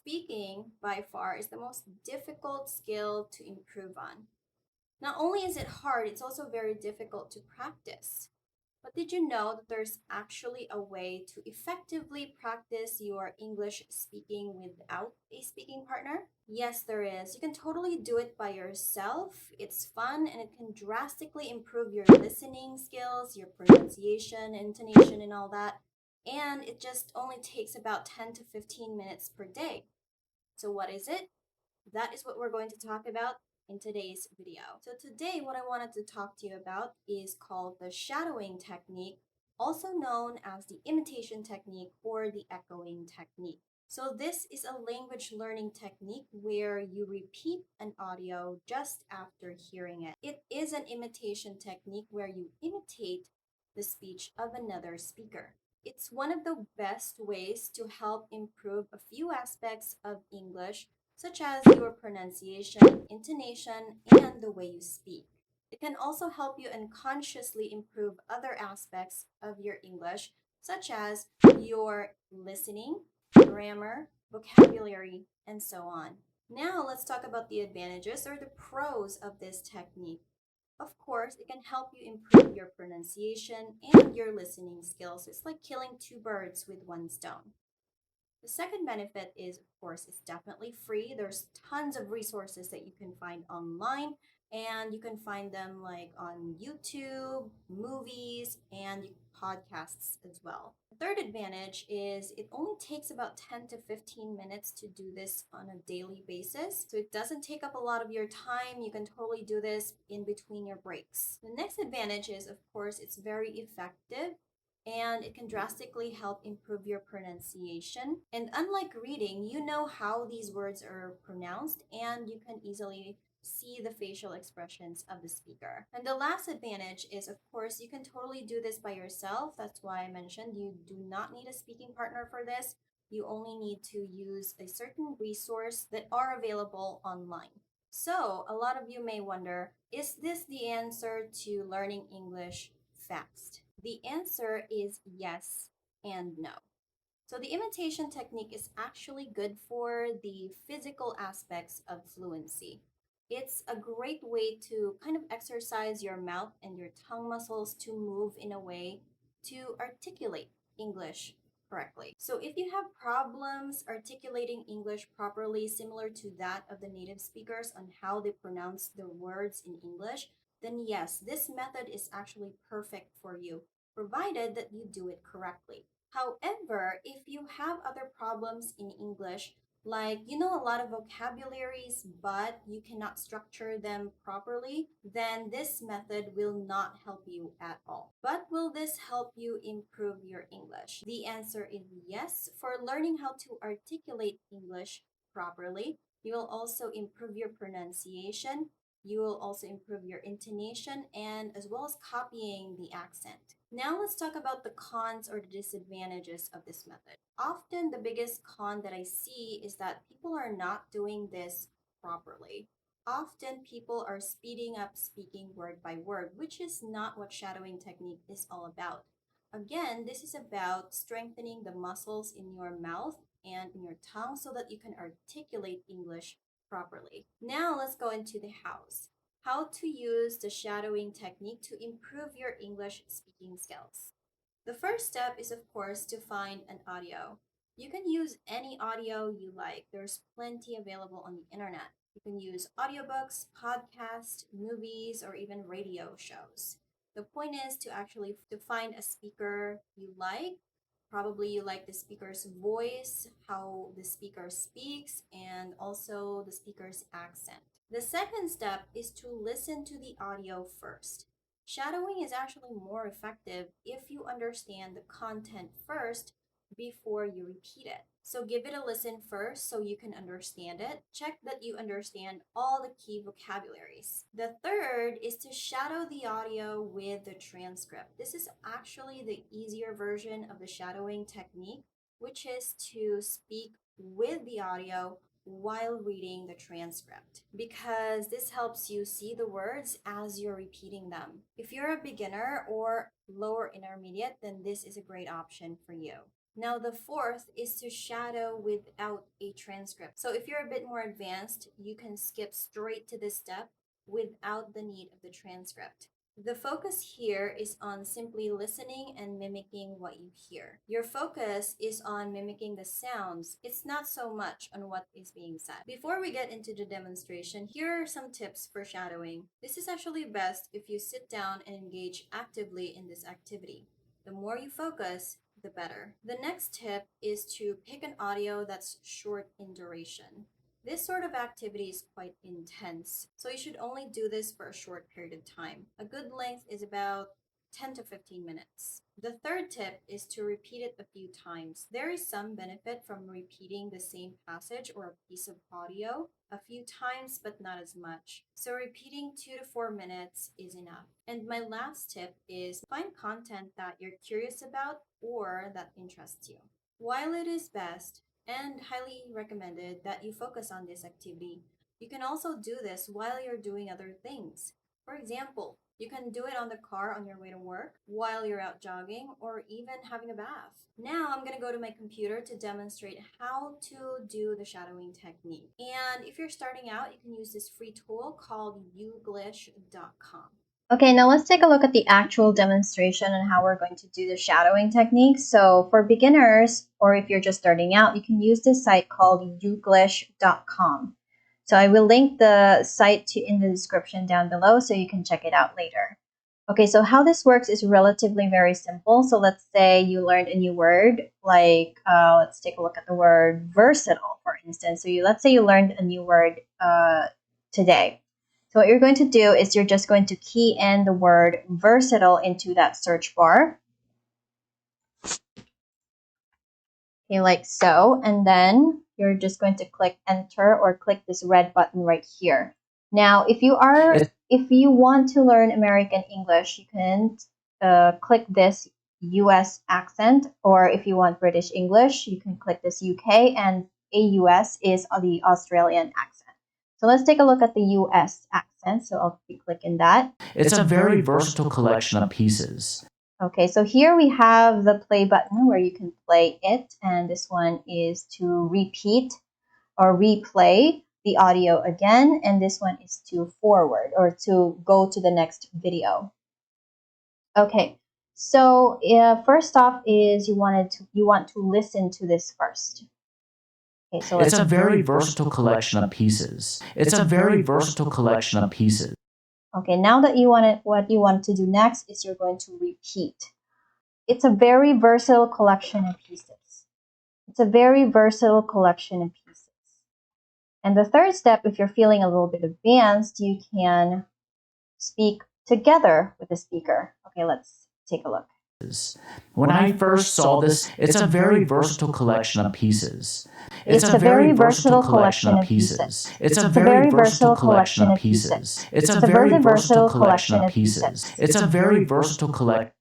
Speaking, by far, is the most difficult skill to improve on. Not only is it hard, it's also very difficult to practice. But did you know that there's actually a way to effectively practice your English speaking without a speaking partner? Yes, there is. You can totally do it by yourself. It's fun and it can drastically improve your listening skills, your pronunciation, intonation, and all that. And it just only takes about 10 to 15 minutes per day. So, what is it? That is what we're going to talk about in today's video. So today what I wanted to talk to you about is called the shadowing technique, also known as the imitation technique or the echoing technique. So this is a language learning technique where you repeat an audio just after hearing it. It is an imitation technique where you imitate the speech of another speaker. It's one of the best ways to help improve a few aspects of English such as your pronunciation, intonation, and the way you speak. It can also help you unconsciously improve other aspects of your English, such as your listening, grammar, vocabulary, and so on. Now, let's talk about the advantages or the pros of this technique. Of course, it can help you improve your pronunciation and your listening skills. It's like killing two birds with one stone. The second benefit is, of course, it's definitely free. There's tons of resources that you can find online, and you can find them like on YouTube, movies, and podcasts as well. The third advantage is it only takes about 10 to 15 minutes to do this on a daily basis. So it doesn't take up a lot of your time. You can totally do this in between your breaks. The next advantage is, of course, it's very effective and it can drastically help improve your pronunciation. And unlike reading, you know how these words are pronounced and you can easily see the facial expressions of the speaker. And the last advantage is, of course, you can totally do this by yourself. That's why I mentioned you do not need a speaking partner for this. You only need to use a certain resource that are available online. So, a lot of you may wonder, is this the answer to learning English fast? The answer is yes and no. So the imitation technique is actually good for the physical aspects of fluency. It's a great way to kind of exercise your mouth and your tongue muscles to move in a way to articulate English correctly. So if you have problems articulating English properly, similar to that of the native speakers on how they pronounce the words in English, then yes, this method is actually perfect for you, provided that you do it correctly. However, if you have other problems in English, like you know a lot of vocabularies, but you cannot structure them properly, then this method will not help you at all. But will this help you improve your English? The answer is yes. For learning how to articulate English properly, you will also improve your pronunciation. You will also improve your intonation and as well as copying the accent. Now let's talk about the cons or the disadvantages of this method. Often the biggest con that I see is that people are not doing this properly. Often people are speeding up speaking word by word, which is not what shadowing technique is all about. Again, this is about strengthening the muscles in your mouth and in your tongue so that you can articulate English properly. Now let's go into the hows. How to use the shadowing technique to improve your English speaking skills. The first step is, of course, to find an audio. You can use any audio you like. There's plenty available on the internet. You can use audiobooks, podcasts, movies, or even radio shows. The point is to actually to find a speaker you like. Probably you like the speaker's voice, how the speaker speaks, and also the speaker's accent. The second step is to listen to the audio first. Shadowing is actually more effective if you understand the content first before you repeat it. So give it a listen first so you can understand it. Check that you understand all the key vocabularies. The third is to shadow the audio with the transcript. This is actually the easier version of the shadowing technique, which is to speak with the audio while reading the transcript because this helps you see the words as you're repeating them. If you're a beginner or lower intermediate, then this is a great option for you. Now, the fourth is to shadow without a transcript. So, if you're a bit more advanced, you can skip straight to this step without the need of the transcript. The focus here is on simply listening and mimicking what you hear. Your focus is on mimicking the sounds. It's not so much on what is being said. Before we get into the demonstration, here are some tips for shadowing. This is actually best if you sit down and engage actively in this activity. The more you focus, the better. The next tip is to pick an audio that's short in duration. This sort of activity is quite intense, so you should only do this for a short period of time. A good length is about 10 to 15 minutes. The third tip is to repeat it a few times. There is some benefit from repeating the same passage or a piece of audio a few times, but not as much. So repeating 2 to 4 minutes is enough. And my last tip is find content that you're curious about or that interests you. While it is best and highly recommended that you focus on this activity, you can also do this while you're doing other things. For example, you can do it on the car on your way to work, while you're out jogging, or even having a bath. Now I'm going to go to my computer to demonstrate how to do the shadowing technique. And if you're starting out, you can use this free tool called uglish.com. Okay, now let's take a look at the actual demonstration and how we're going to do the shadowing technique. So for beginners, or if you're just starting out, you can use this site called uglish.com. So I will link the site in the description down below so you can check it out later. Okay, so how this works is relatively very simple. So let's say you learned a new word, like let's take a look at the word versatile, for instance. So let's say you learned a new word today. So what you're going to do is you're just going to key in the word versatile into that search bar. Okay, like so. And then you're just going to click enter or click this red button right here. Now, if you want to learn American English, you can click this US accent, or if you want British English, you can click this UK, and AUS is the Australian accent. So let's take a look at the US accent. So I'll be clicking that. It's a very versatile collection of pieces. Okay, so here we have the play button where you can play it, and this one is to repeat or replay the audio again, and this one is to forward or to go to the next video. Okay, so first off is you want to listen to this first. Okay, so it's a very versatile collection of pieces. It's a very versatile collection of pieces. Okay, now that what you want to do next is you're going to repeat. It's a very versatile collection of pieces. It's a very versatile collection of pieces. And the third step, if you're feeling a little bit advanced, you can speak together with the speaker. Okay, let's take a look. When I first saw this, it's a very versatile collection of pieces. It's a very versatile collection of pieces. It's a very versatile collection of pieces. It's a very versatile collection of pieces. It's a very versatile collection.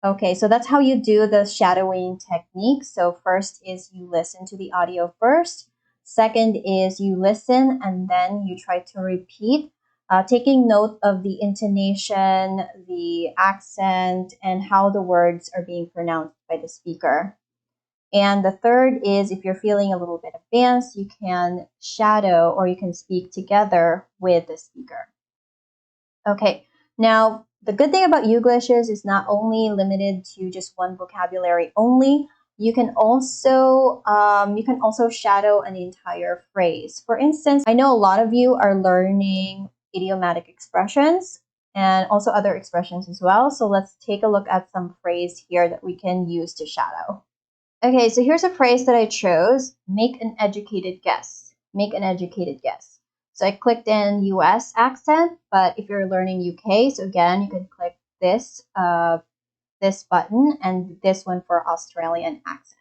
Okay, so that's how you do the shadowing technique. So first is you listen to the audio first. Second is you listen and then you try to repeat, taking note of the intonation, the accent, and how the words are being pronounced by the speaker. And the third is if you're feeling a little bit advanced, you can shadow or you can speak together with the speaker. Okay, now the good thing about Uglish is it's not only limited to just one vocabulary only. You can also shadow an entire phrase. For instance, I know a lot of you are learning idiomatic expressions and also other expressions as well. So let's take a look at some phrase here that we can use to shadow. Okay, so here's a phrase that I chose. Make an educated guess. Make an educated guess. So I clicked in US accent, but if you're learning UK, so again, you can click this button and this one for Australian accent.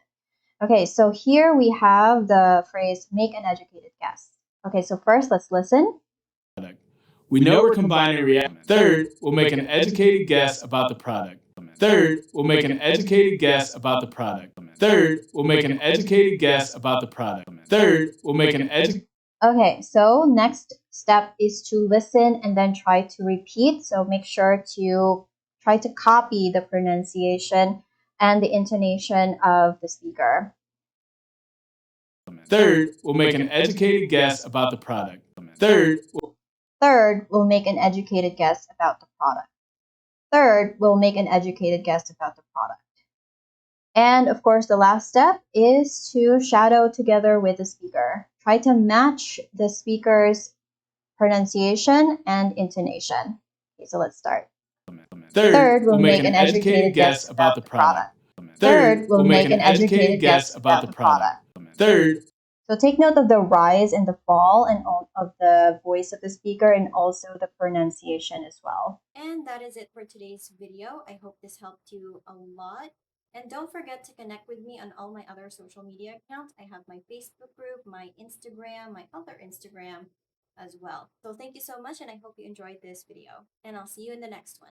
Okay, so here we have the phrase make an educated guess. Okay, so first let's listen. We know we're combining react. Third, we'll make an educated guess about the product. Third, we'll make an educated guess about the product. Third, we'll make an educated guess about the product. Third, we'll make an educated. Okay, so next step is to listen and then try to repeat. So make sure to try to copy the pronunciation and the intonation of the speaker. Third, we'll make an educated guess about the product. Third, we'll make an educated guess about the product. Third, we'll make an educated guess about the product. And of course, the last step is to shadow together with the speaker. Try to match the speaker's pronunciation and intonation. Okay, so let's start. Third, we'll make an educated guess about the product. Third, we'll make an educated guess about the product. Third, so take note of the rise and the fall and of the voice of the speaker and also the pronunciation as well. And that is it for today's video. I hope this helped you a lot. And don't forget to connect with me on all my other social media accounts. I have my Facebook group, my Instagram, my other Instagram as well. So thank you so much and I hope you enjoyed this video. And I'll see you in the next one.